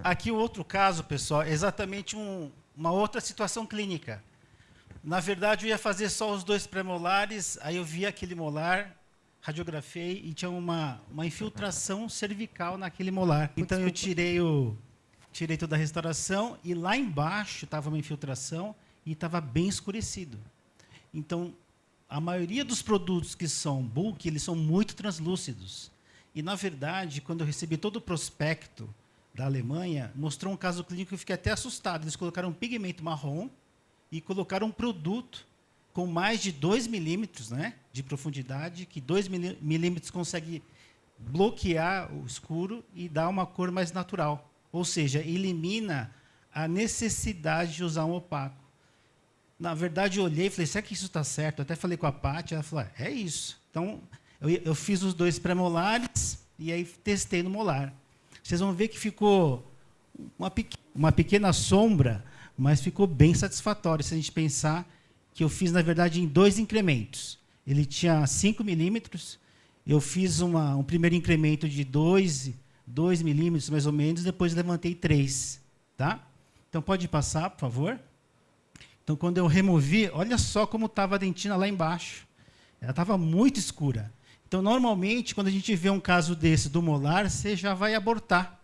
Aqui o outro caso, pessoal, é exatamente uma outra situação clínica. Na verdade, eu ia fazer só os 2 pré-molares, aí eu vi aquele molar, radiografei e tinha uma infiltração cervical naquele molar. Então eu tirei toda a restauração e lá embaixo estava uma infiltração e estava bem escurecido. Então, a maioria dos produtos que são bulk, eles são muito translúcidos. E, na verdade, quando eu recebi todo o prospecto da Alemanha, mostrou um caso clínico que eu fiquei até assustado. Eles colocaram um pigmento marrom e colocaram um produto com mais de 2 milímetros, né, de profundidade, que 2 milímetros consegue bloquear o escuro e dar uma cor mais natural. Ou seja, elimina a necessidade de usar um opaco. Na verdade, eu olhei e falei, será que isso está certo? Eu até falei com a Paty, ela falou, é isso. Então, eu fiz os 2 pré-molares e aí testei no molar. Vocês vão ver que ficou uma pequena sombra, mas ficou bem satisfatório, se a gente pensar que eu fiz, na verdade, em 2 incrementos. Ele tinha 5 milímetros, eu fiz um primeiro incremento de 2 milímetros, mais ou menos, depois levantei 3. Tá? Então, pode passar, por favor. Então, quando eu removi, olha só como estava a dentina lá embaixo. Ela estava muito escura. Então, normalmente, quando a gente vê um caso desse do molar, você já vai abortar.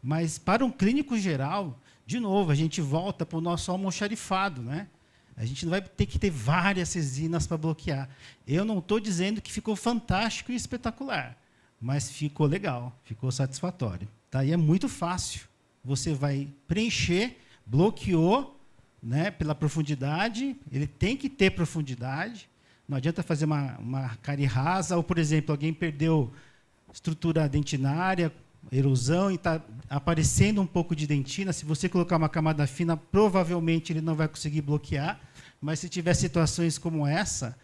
Mas, para um clínico geral, de novo, a gente volta para o nosso almoxarifado, né? A gente não vai ter que ter várias resinas para bloquear. Eu não estou dizendo que ficou fantástico e espetacular, mas ficou legal, ficou satisfatório. Tá? E é muito fácil. Você vai preencher, bloqueou, né, pela profundidade, ele tem que ter profundidade. Não adianta fazer uma cárie rasa, ou, por exemplo, alguém perdeu estrutura dentinária, erosão, e está aparecendo um pouco de dentina. Se você colocar uma camada fina, provavelmente ele não vai conseguir bloquear. Mas se tiver situações como essa,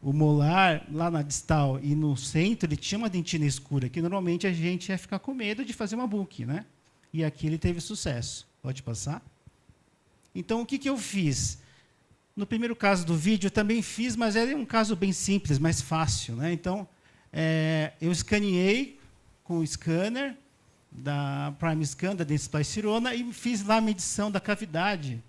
o molar, lá na distal e no centro, ele tinha uma dentina escura, que normalmente a gente ia ficar com medo de fazer uma bulk, né? E aqui ele teve sucesso. Pode passar? Então, o que eu fiz? No primeiro caso do vídeo, eu também fiz, mas era um caso bem simples, mais fácil, né? Então, eu escaneei com o scanner da Prime Scan, da Dentsply-Sirona, e fiz lá a medição da cavidade,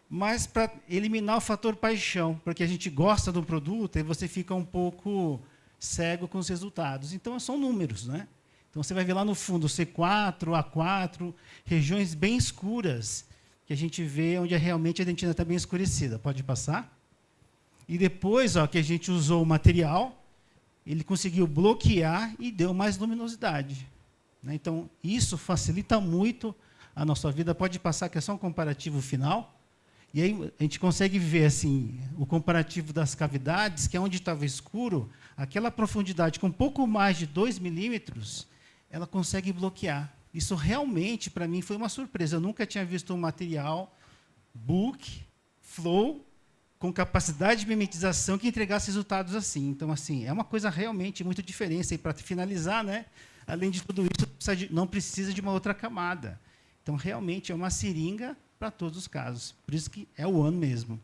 mas para eliminar o fator paixão, porque a gente gosta do produto e você fica um pouco cego com os resultados. Então, são números, né? Então, você vai ver lá no fundo C4, A4, regiões bem escuras, que a gente vê onde realmente a dentina está bem escurecida. Pode passar? E depois, ó, que a gente usou o material, ele conseguiu bloquear e deu mais luminosidade. Né? Então, isso facilita muito a nossa vida. Pode passar, que é só um comparativo final. E aí a gente consegue ver assim, o comparativo das cavidades, que é onde estava escuro, aquela profundidade com um pouco mais de 2 milímetros, ela consegue bloquear. Isso realmente, para mim, foi uma surpresa. Eu nunca tinha visto um material bulk, flow, com capacidade de mimetização que entregasse resultados assim. Então, assim, é uma coisa realmente muito diferente. E para finalizar, né, além de tudo isso, não precisa de uma outra camada. Então, realmente, é uma seringa para todos os casos. Por isso que é o ano mesmo.